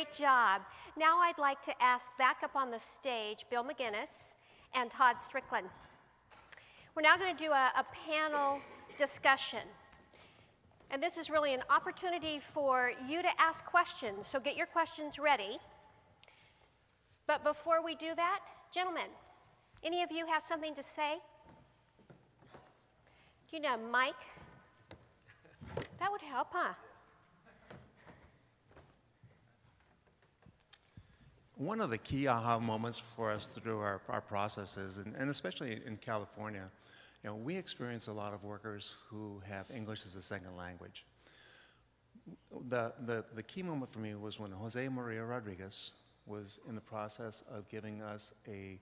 Great job. Now I'd like to ask back up on the stage Bill McGinnis and Todd Strickland. We're now going to do a panel discussion. And this is really an opportunity for you to ask questions, so get your questions ready. But before we do that, gentlemen, any of you have something to say? Do you know Mike? That would help, huh? One of the key aha moments for us through our processes, and especially in California, we experience a lot of workers who have English as a second language. The key moment for me was when Jose Maria Rodriguez was in the process of giving us a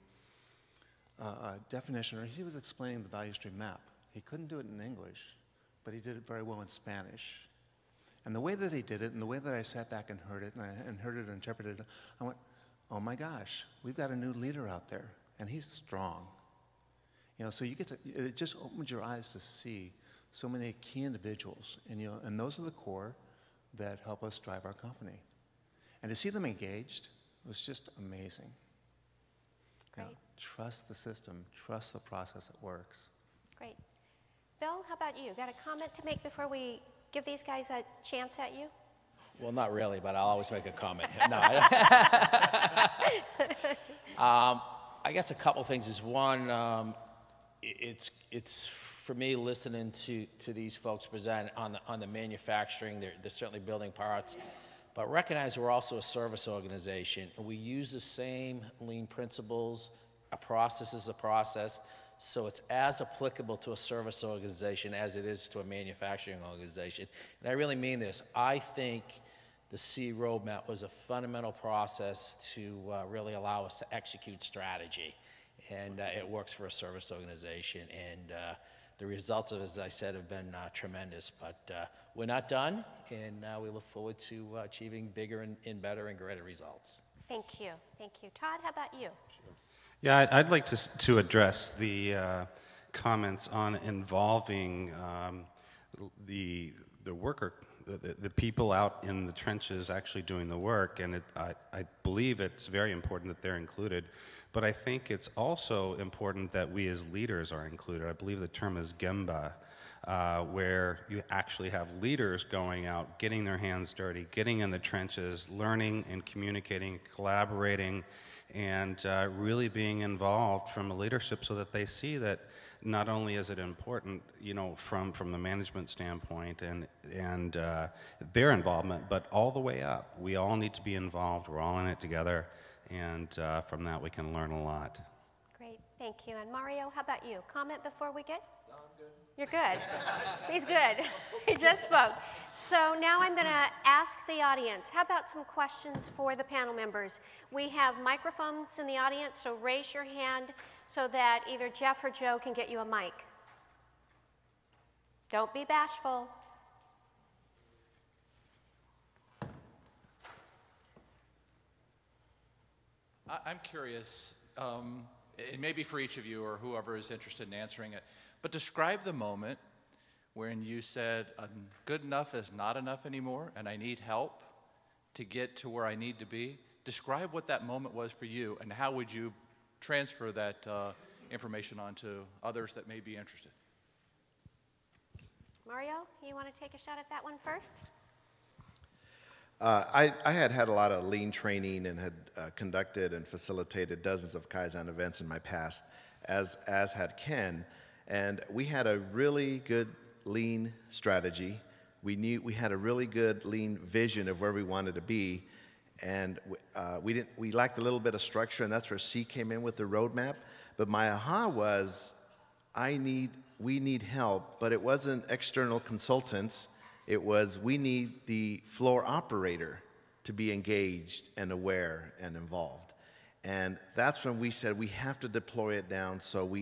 definition, or he was explaining the value stream map. He couldn't do it in English, but he did it very well in Spanish. And the way that he did it, and the way that I sat back and heard it, and heard it interpreted, I went, oh my gosh, we've got a new leader out there, and he's strong. So you get to, it just opens your eyes to see so many key individuals, and those are the core that help us drive our company. And to see them engaged was just amazing. Great. Trust the system, trust the process that works. Great. Bill, how about you? Got a comment to make before we give these guys a chance at you? Well, not really, but I'll always make a comment. No. I guess a couple things is one, it's for me listening to these folks present on the manufacturing. They're certainly building parts, but recognize we're also a service organization, and we use the same lean principles. A process is a process, so it's as applicable to a service organization as it is to a manufacturing organization. And I really mean this. I think the C roadmap was a fundamental process to really allow us to execute strategy. And it works for a service organization. And the results of it, as I said, have been tremendous. But we're not done, and we look forward to achieving bigger and better and greater results. Thank you. Thank you. Todd, how about you? Sure. Yeah, I'd like to address the comments on involving the worker, the people out in the trenches actually doing the work, and I believe it's very important that they're included. But I think it's also important that we as leaders are included. I believe the term is Gemba, where you actually have leaders going out, getting their hands dirty, getting in the trenches, learning and communicating, collaborating, and really being involved from a leadership so that they see that not only is it important, from the management standpoint and their involvement, but all the way up. We all need to be involved. We're all in it together. And from that, we can learn a lot. Great, thank you. And Mario, how about you? Comment before we get? No, I'm good. You're good. He's good. He just spoke. So now I'm going to ask the audience, how about some questions for the panel members? We have microphones in the audience, so raise your hand so that either Jeff or Joe can get you a mic. Don't be bashful. I'm curious, it may be for each of you or whoever is interested in answering it, but describe the moment when you said, good enough is not enough anymore, and I need help to get to where I need to be. Describe what that moment was for you, and how would you transfer that information on to others that may be interested? Mario, you want to take a shot at that one first? I had a lot of lean training and had conducted and facilitated dozens of Kaizen events in my past, as had Ken, and we had a really good lean strategy. We had a really good lean vision of where we wanted to be, and we lacked a little bit of structure, and that's where C came in with the roadmap. But my aha was, we need help, but it wasn't external consultants. It was, we need the floor operator to be engaged and aware and involved. And that's when we said we have to deploy it down, so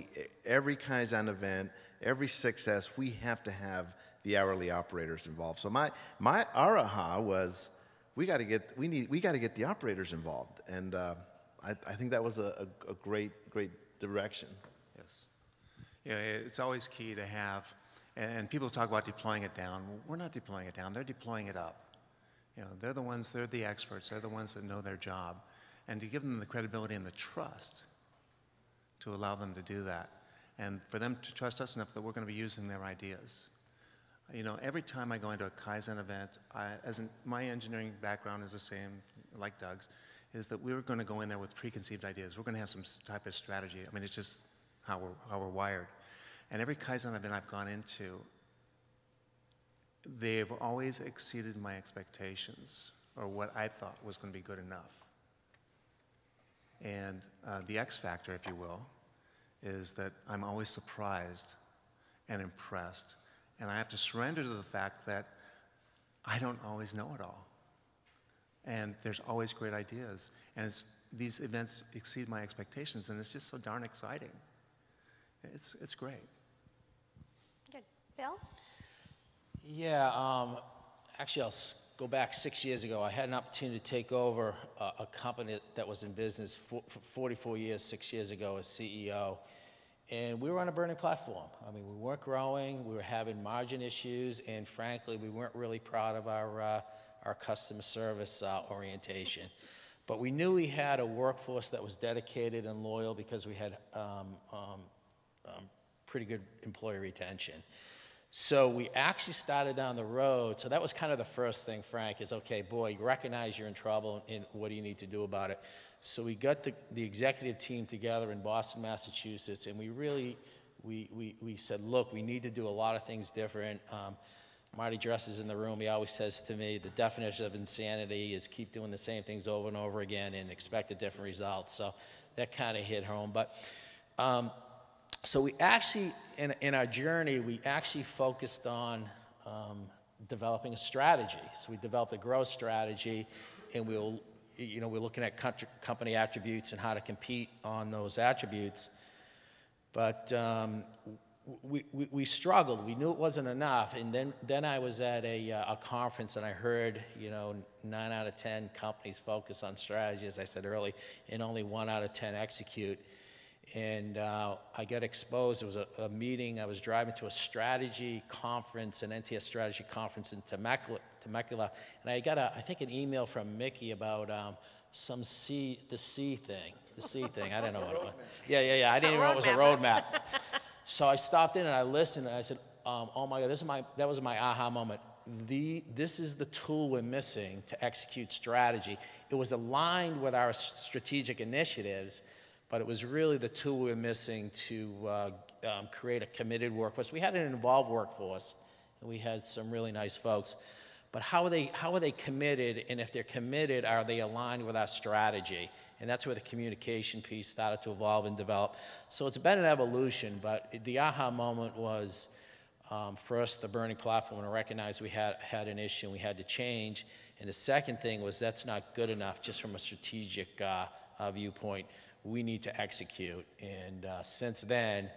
every Kaizen event, every success, we have to have the hourly operators involved. So our aha was, we got to get the operators involved. And I think that was a great direction. Yes. Yeah, it's always key to have. And people talk about deploying it down. We're not deploying it down. They're deploying it up. You know, they're the experts, they're the ones that know their job. And to give them the credibility and the trust to allow them to do that. And for them to trust us enough that we're going to be using their ideas. You know, every time I go into a Kaizen event, my engineering background is the same, like Doug's, is that we're going to go in there with preconceived ideas. We're going to have some type of strategy. I mean, it's just how we're wired. And every Kaizen event I've gone into, they've always exceeded my expectations, or what I thought was going to be good enough. And the X factor, if you will, is that I'm always surprised and impressed. And I have to surrender to the fact that I don't always know it all. And there's always great ideas. And these events exceed my expectations, and it's just so darn exciting. It's great. Good. Bill? Yeah, actually, I'll go back 6 years ago. I had an opportunity to take over a company that was in business for 44 years, 6 years ago as CEO. And we were on a burning platform. I mean, we weren't growing, we were having margin issues, and frankly, we weren't really proud of our customer service orientation. But we knew we had a workforce that was dedicated and loyal because we had pretty good employee retention. So we actually started down the road. So that was kind of the first thing, Frank, is, okay, boy, you recognize you're in trouble, and what do you need to do about it? So we got the executive team together in Boston, Massachusetts, and we really, we said, look, we need to do a lot of things different. Marty Dress is in the room. He always says to me, the definition of insanity is keep doing the same things over and over again and expect a different result. So that kind of hit home. But so we actually, in our journey, we actually focused on developing a strategy. So we developed a growth strategy, and we're looking at company attributes and how to compete on those attributes. But we struggled. We knew it wasn't enough. And then I was at a conference, and I heard, 9 out of 10 companies focus on strategy, as I said earlier, and only 1 out of 10 execute. And I got exposed. It was a meeting. I was driving to a strategy conference, an NTS strategy conference in Temecula, and I got I think an email from Mickey about the C thing. I didn't know what it was. Yeah. I didn't even know it was a roadmap. So I stopped in and I listened, and I said, oh my God, that was my aha moment. This is the tool we're missing to execute strategy. It was aligned with our strategic initiatives, but it was really the tool we were missing to create a committed workforce. We had an involved workforce, and we had some really nice folks. But how are they committed? And if they're committed, are they aligned with our strategy? And that's where the communication piece started to evolve and develop. So it's been an evolution, but the aha moment was, first, the burning platform, and I recognized we had an issue and we had to change. And the second thing was, that's not good enough just from a strategic viewpoint. We need to execute. And since then,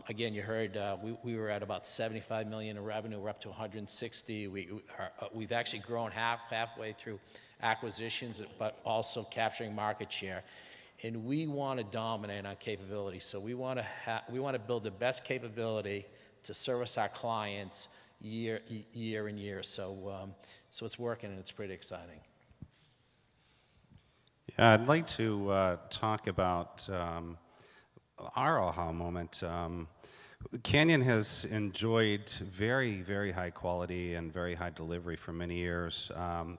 again, you heard we were at about $75 million in revenue. We're up to 160. We've actually grown halfway through acquisitions, but also capturing market share. And we want to dominate on capability. So we want to build the best capability to service our clients year and year. So it's working, and it's pretty exciting. Yeah, I'd like to talk about our aha moment. Canyon has enjoyed very, very high quality and very high delivery for many years.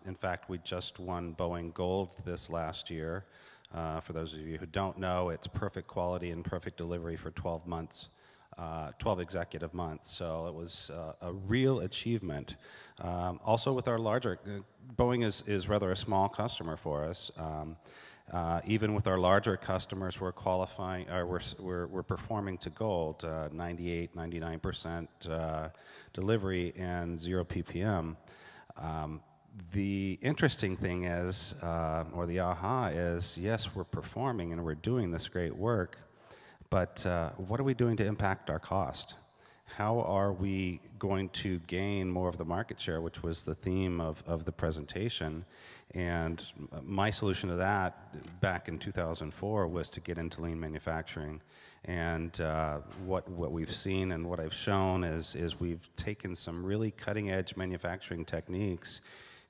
In fact, we just won Boeing Gold this last year. For those of you who don't know, it's perfect quality and perfect delivery for 12 months, 12 executive months. So it was a real achievement. Also with our larger, Boeing is rather a small customer for us. Even with our larger customers, we're qualifying, we're performing to gold, 98, 99% delivery and 0 ppm. The interesting thing is, or the aha is, yes, we're performing and we're doing this great work, but what are we doing to impact our cost? How are we going to gain more of the market share, which was the theme of the presentation? And my solution to that back in 2004 was to get into lean manufacturing. And what we've seen and what I've shown is we've taken some really cutting edge manufacturing techniques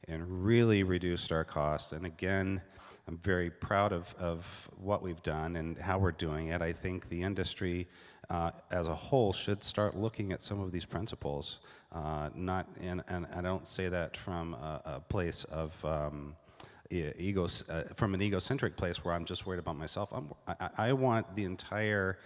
and really reduced our costs. And again, I'm very proud of what we've done and how we're doing it. I think the industry as a whole should start looking at some of these principles. And I don't say that from a place of from an egocentric place where I'm just worried about myself. I want the entire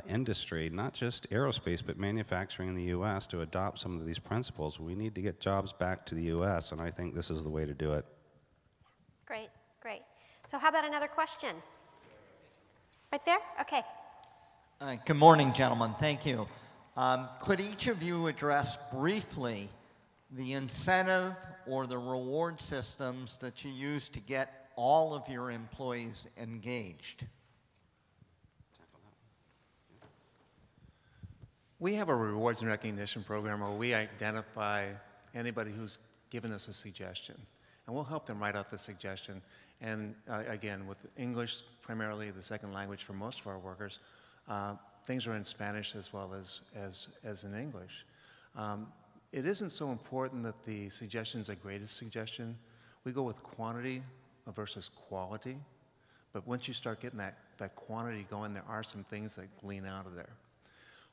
industry, not just aerospace, but manufacturing in the U.S. to adopt some of these principles. We need to get jobs back to the U.S., and I think this is the way to do it. Great, great. So how about another question? Right there? Okay. Good morning, gentlemen. Thank you. Could each of you address briefly the incentive or the reward systems that you use to get all of your employees engaged? We have a rewards and recognition program where we identify anybody who's given us a suggestion, and we'll help them write out the suggestion. And again, with English primarily the second language for most of our workers, things are in Spanish as well as in English. It isn't so important that the suggestion's a greatest suggestion. We go with quantity versus quality, but once you start getting that quantity going, there are some things that glean out of there.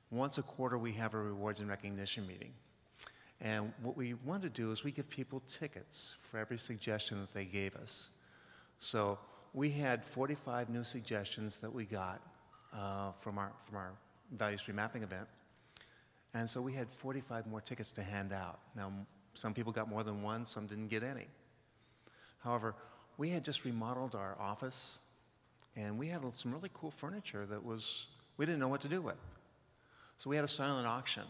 Once a quarter, we have a rewards and recognition meeting. And what we want to do is we give people tickets for every suggestion that they gave us. So we had 45 new suggestions that we got from our value stream mapping event. And so we had 45 more tickets to hand out. Now, some people got more than one, some didn't get any. However, we had just remodeled our office, and we had some really cool furniture that we didn't know what to do with. So we had a silent auction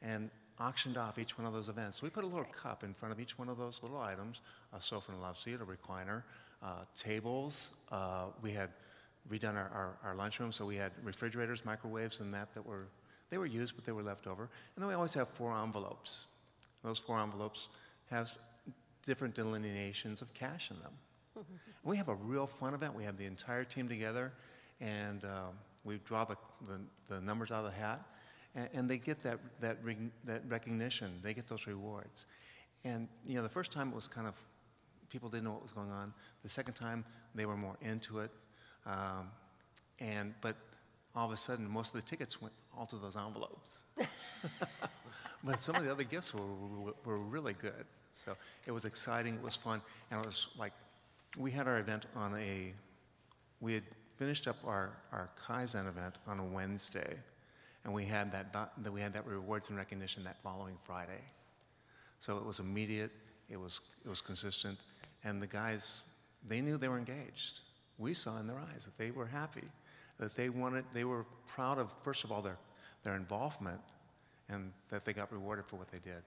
and auctioned off each one of those events. So we put a little cup in front of each one of those little items, a sofa and a love seat, a recliner, tables. We had redone our lunchroom, so we had refrigerators, microwaves, and they were used, but they were left over. And then we always have 4 envelopes. Those 4 envelopes have different delineations of cash in them. Mm-hmm. We have a real fun event. We have the entire team together, and we draw the numbers out of the hat, and they get that recognition. They get those rewards. And the first time it was kind of, people didn't know what was going on. The second time, they were more into it. But all of a sudden, most of the tickets went all to those envelopes. But some of the other gifts were really good. So it was exciting, it was fun, and it was like, we had our event we had finished up our Kaizen event on a Wednesday, and we had that rewards and recognition that following Friday. So it was immediate, it was consistent, and the guys, they knew they were engaged. We saw in their eyes that they were happy, that they were proud of, first of all, their involvement, and that they got rewarded for what they did.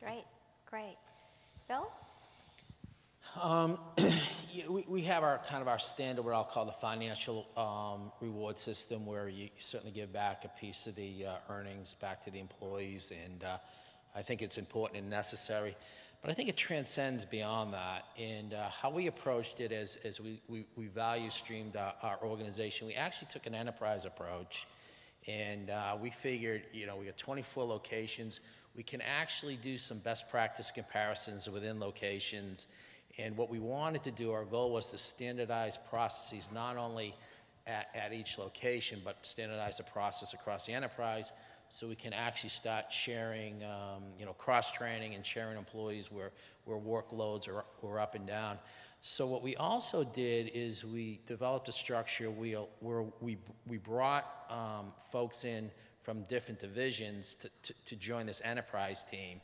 Great, great. Bill? We have our standard, what I'll call the financial reward system, where you certainly give back a piece of the earnings back to the employees, and I think it's important and necessary. But I think it transcends beyond that. And how we approached it as we value streamed our organization, we actually took an enterprise approach. And we figured, we got 24 locations. We can actually do some best practice comparisons within locations. And what we wanted to do, our goal was to standardize processes not only at each location, but standardize the process across the enterprise, so we can actually start sharing, cross-training and sharing employees where workloads are up and down. So what we also did is we developed a structure where we brought folks in from different divisions to join this enterprise team.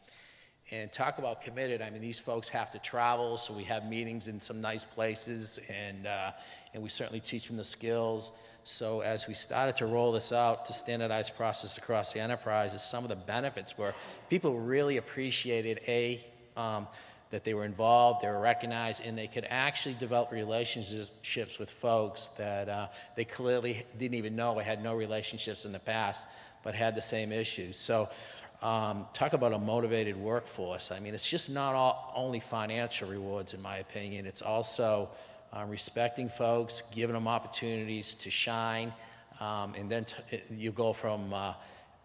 And talk about committed, I mean, these folks have to travel, so we have meetings in some nice places, and we certainly teach them the skills. So as we started to roll this out to standardize process across the enterprise, some of the benefits were people really appreciated, that they were involved, they were recognized, and they could actually develop relationships with folks that they clearly didn't even know had no relationships in the past, but had the same issues. So talk about a motivated workforce. I mean, it's just not only financial rewards, in my opinion. It's also respecting folks, giving them opportunities to shine, and then you go from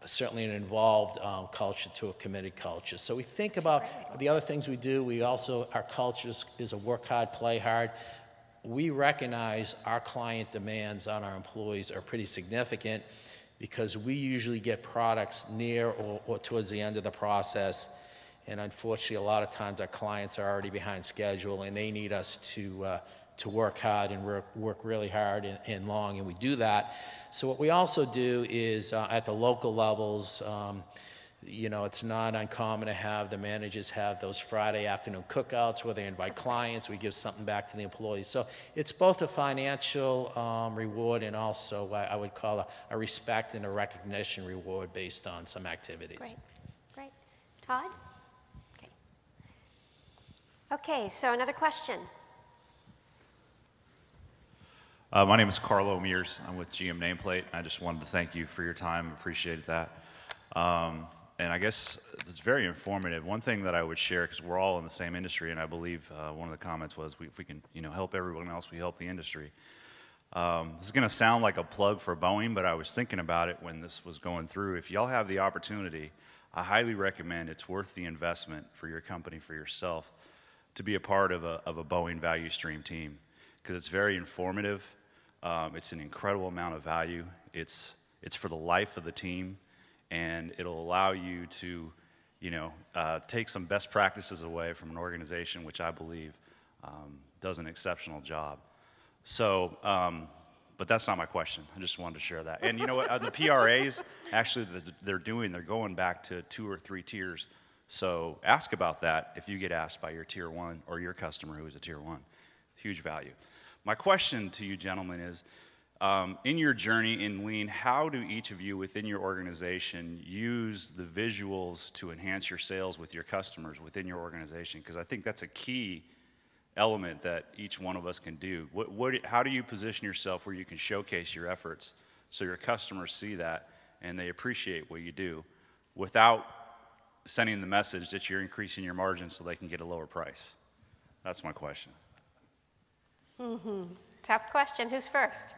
certainly an involved culture to a committed culture. So we think about the other things we do. We also, our culture is a work hard, play hard. We recognize our client demands on our employees are pretty significant because we usually get products near or towards the end of the process. And unfortunately, a lot of times our clients are already behind schedule and they need us to work hard and work really hard and long, and we do that. So what we also do is at the local levels, you know, it's not uncommon to have the managers have those Friday afternoon cookouts where they invite clients, we give something back to the employees. So it's both a financial reward and also I would call a respect and a recognition reward based on some activities. Great, great. Todd? Okay. Okay, so another question. My name is Carlo Mears. I'm with GM Nameplate. I just wanted to thank you for your time. Appreciated that. And I guess it's very informative. One thing that I would share, because we're all in the same industry, and I believe one of the comments was, if we can, you know, help everyone else, we help the industry. This is going to sound like a plug for Boeing, but I was thinking about it when this was going through. If y'all have the opportunity, I highly recommend it's worth the investment for your company, for yourself, to be a part of a Boeing value stream team, because it's very informative. It's an incredible amount of value. It's for the life of the team, and it'll allow you to, you know, take some best practices away from an organization which I believe does an exceptional job. So, but that's not my question. I just wanted to share that. And you know what? The PRAs, actually, they're going back to 2 or 3 tiers. So ask about that if you get asked by your tier 1 or your customer who is a tier 1. Huge value. My question to you gentlemen is, in your journey in Lean, how do each of you within your organization use the visuals to enhance your sales with your customers within your organization? Because I think that's a key element that each one of us can do. How do you position yourself where you can showcase your efforts so your customers see that and they appreciate what you do without sending the message that you're increasing your margins so they can get a lower price? That's my question. Tough question. Who's first?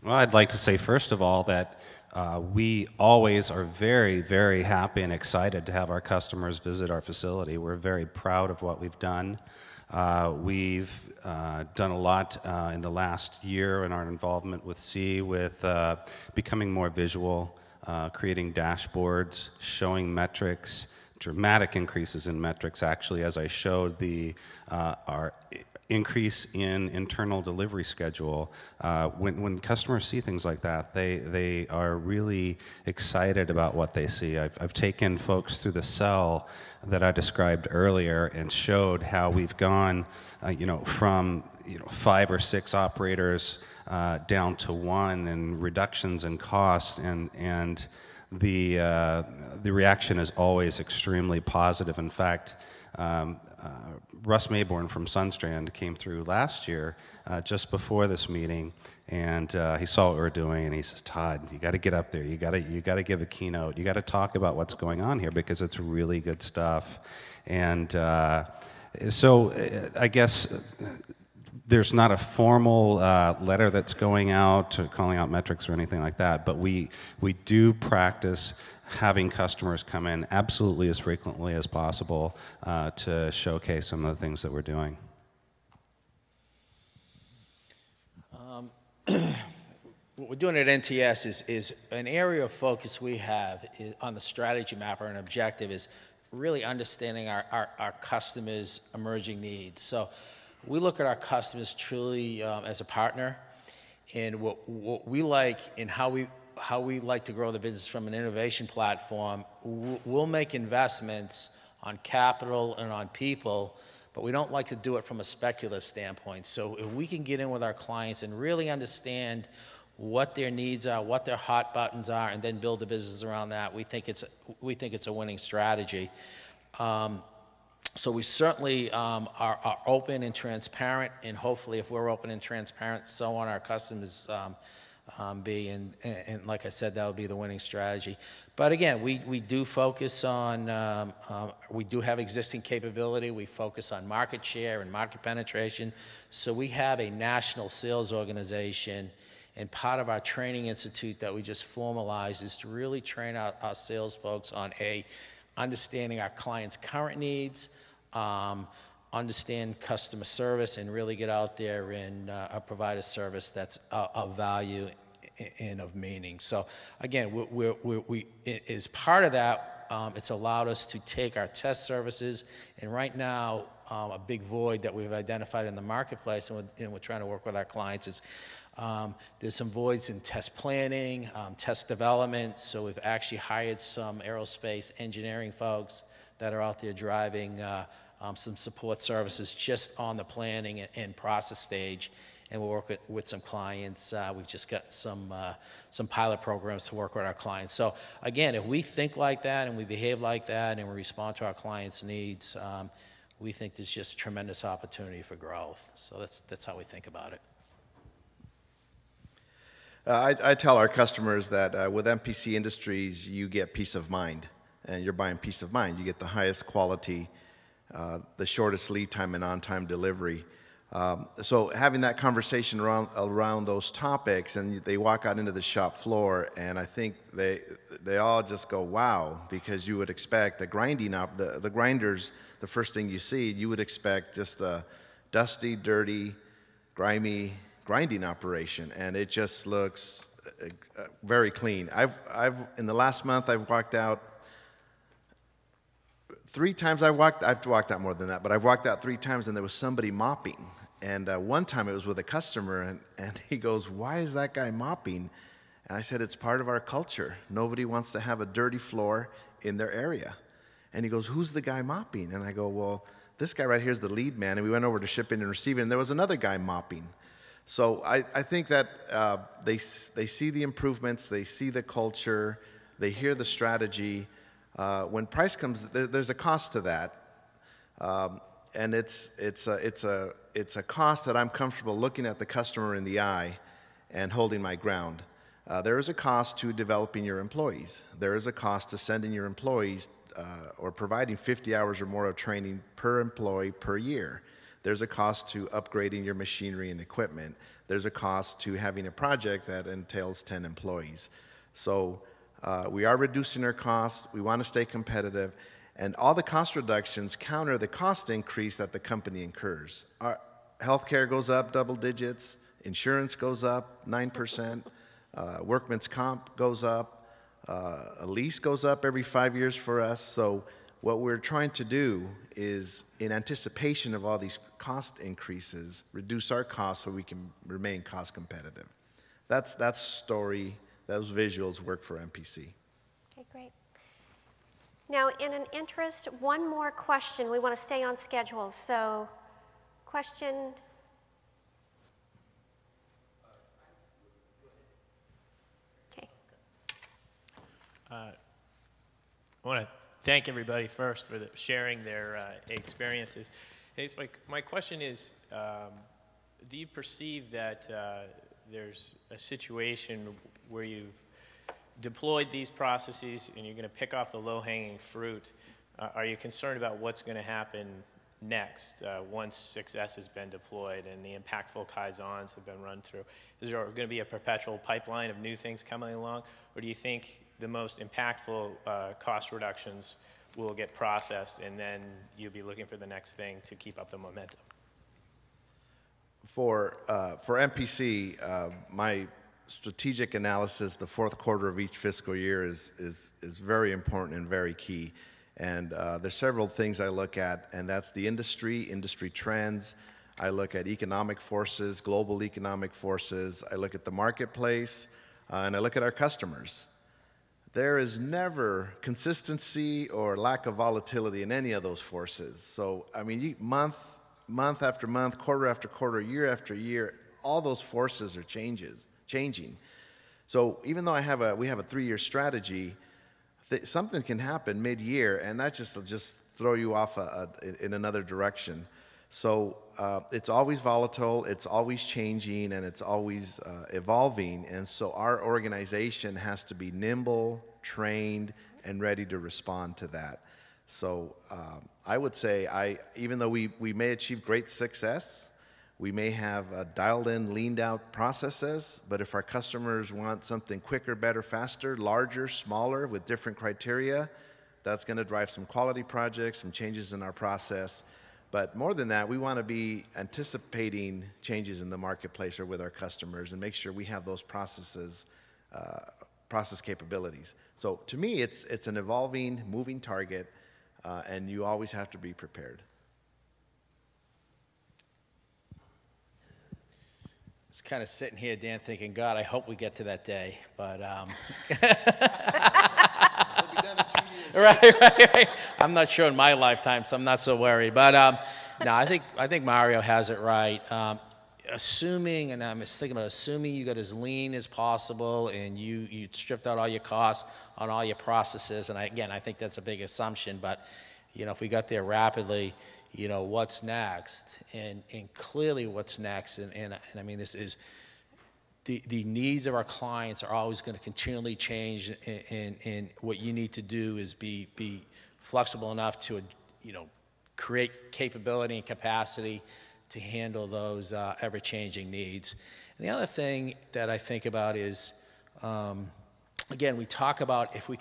Well, I'd like to say, first of all, that we always are very, very happy and excited to have our customers visit our facility. We're very proud of what we've done. We've done a lot in the last year in our involvement with C with becoming more visual, creating dashboards, showing metrics, dramatic increases in metrics, actually, as I showed our increase in internal delivery schedule. When customers see things like that, they are really excited about what they see. I've taken folks through the cell that I described earlier and showed how we've gone, from 5 or 6 operators down to 1, and reductions in costs, and the reaction is always extremely positive. In fact, Russ Mayborn from Sunstrand came through last year, just before this meeting, and he saw what we were doing, and he says, "Todd, you got to get up there. You got to give a keynote. You got to talk about what's going on here because it's really good stuff." And so I guess there's not a formal letter that's going out calling out metrics or anything like that, but we do practice having customers come in absolutely as frequently as possible to showcase some of the things that we're doing. What we're doing at NTS is an area of focus we have on the strategy map, or an objective is really understanding our customers' emerging needs. So we look at our customers truly as a partner, and what we like and how we like to grow the business from an innovation platform. We'll make investments on capital and on people, but we don't like to do it from a speculative standpoint. So if we can get in with our clients and really understand what their needs are, what their hot buttons are, and then build a business around that, we think it's a winning strategy. So we certainly are open and transparent, and hopefully if we're open and transparent, so on our customers be, and like I said, that would be the winning strategy. But again, we do focus on, we do have existing capability. We focus on market share and market penetration. So we have a national sales organization, And part of our training institute that we just formalized is to really train our sales folks on understanding our clients' current needs, understand customer service, and really get out there and provide a service that's of value and of meaning. So again, as part of that, it's allowed us to take our test services, and right now, a big void that we've identified in the marketplace, and we're trying to work with our clients, is there's some voids in test planning, test development. So we've actually hired some aerospace engineering folks that are out there driving some support services just on the planning and process stage. And we'll work with some clients. We've just got some pilot programs to work with our clients. So again, if we think like that and we behave like that and we respond to our clients' needs, we think there's just tremendous opportunity for growth. So that's how we think about it. I tell our customers that with MPC Industries, you get peace of mind, and you're buying peace of mind. You get the highest quality, the shortest lead time and on-time delivery. So having that conversation around those topics, and they walk out into the shop floor, and I think they all just go, wow, because you would expect the grinders, the first thing you see, you would expect just a dusty, dirty, grimy grinding operation, and it just looks very clean. In the last month, I've walked out 3 times. I've walked out more than that, but I've walked out 3 times, and there was somebody mopping. And one time it was with a customer, and he goes, why is that guy mopping? And I said, it's part of our culture. Nobody wants to have a dirty floor in their area. And he goes, who's the guy mopping? And I go, well, this guy right here is the lead man. And we went over to shipping and receiving, and there was another guy mopping. So I think that they see the improvements, they see the culture, they hear the strategy. When price comes, there's a cost to that. And it's a cost that I'm comfortable looking at the customer in the eye and holding my ground. There is a cost to developing your employees. There is a cost to sending your employees or providing 50 hours or more of training per employee per year. There's a cost to upgrading your machinery and equipment. There's a cost to having a project that entails 10 employees. So we are reducing our costs. We want to stay competitive. And all the cost reductions counter the cost increase that the company incurs. Our healthcare goes up double digits, insurance goes up 9%, workman's comp goes up, a lease goes up every 5 years for us. So what we're trying to do is, in anticipation of all these cost increases, reduce our costs so we can remain cost competitive. That's story, those visuals work for MPC. Okay, great. Now, in an interest, one more question. We want to stay on schedule. So, question. Okay. I want to thank everybody first for sharing their experiences. My question is, do you perceive that there's a situation where you've deployed these processes and you're going to pick off the low-hanging fruit? Are you concerned about what's going to happen next once success has been deployed and the impactful Kaizens have been run through? Is there going to be a perpetual pipeline of new things coming along, or do you think the most impactful cost reductions will get processed and then you'll be looking for the next thing to keep up the momentum? For MPC, my strategic analysis, the fourth quarter of each fiscal year is very important and very key. And there's several things I look at, and that's the industry trends. I look at economic forces, global economic forces. I look at the marketplace, and I look at our customers. There is never consistency or lack of volatility in any of those forces. So, I mean, month after month, quarter after quarter, year after year, all those forces are changing. So even though we have a 3-year strategy, something can happen mid-year, and that will just throw you off in another direction. So it's always volatile, it's always changing, and it's always evolving. And so our organization has to be nimble, trained, and ready to respond to that. So I would say, even though we may achieve great success, We may have dialed in, leaned out processes, but if our customers want something quicker, better, faster, larger, smaller, with different criteria, that's going to drive some quality projects, some changes in our process. But more than that, we want to be anticipating changes in the marketplace or with our customers and make sure we have those processes, process capabilities. So to me, it's an evolving, moving target, and you always have to be prepared. I was kind of sitting here, Dan, thinking, God, I hope we get to that day. But right. I'm not sure in my lifetime, so I'm not so worried. But no, I think Mario has it right. Assuming, and I'm just thinking about assuming you got as lean as possible and you stripped out all your costs on all your processes. And again, I think that's a big assumption. But if we got there rapidly, what's next? And clearly what's next, and I mean, this is the needs of our clients are always going to continually change, and what you need to do is be flexible enough to, create capability and capacity to handle those ever-changing needs. And the other thing that I think about is, again, we talk about if the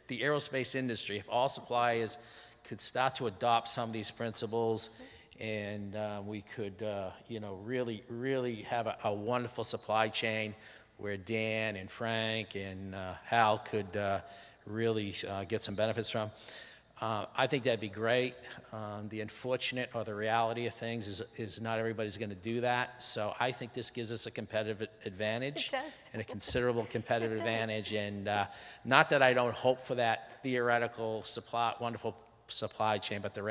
aerospace industry, if all suppliers could start to adopt some of these principles, and we could, really have a wonderful supply chain where Dan and Frank and Hal could really get some benefits from. I think that'd be great. The unfortunate or the reality of things is not everybody's going to do that. So I think this gives us a competitive advantage. It does. And a considerable competitive advantage. And not that I don't hope for that theoretical wonderful supply chain, but the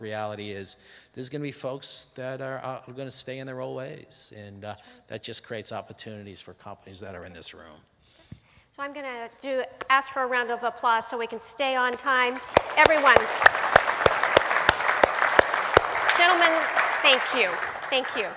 reality is there's going to be folks that are going to stay in their old ways. And that just creates opportunities for companies that are in this room. So I'm going to ask for a round of applause so we can stay on time. Everyone. Gentlemen, thank you. Thank you.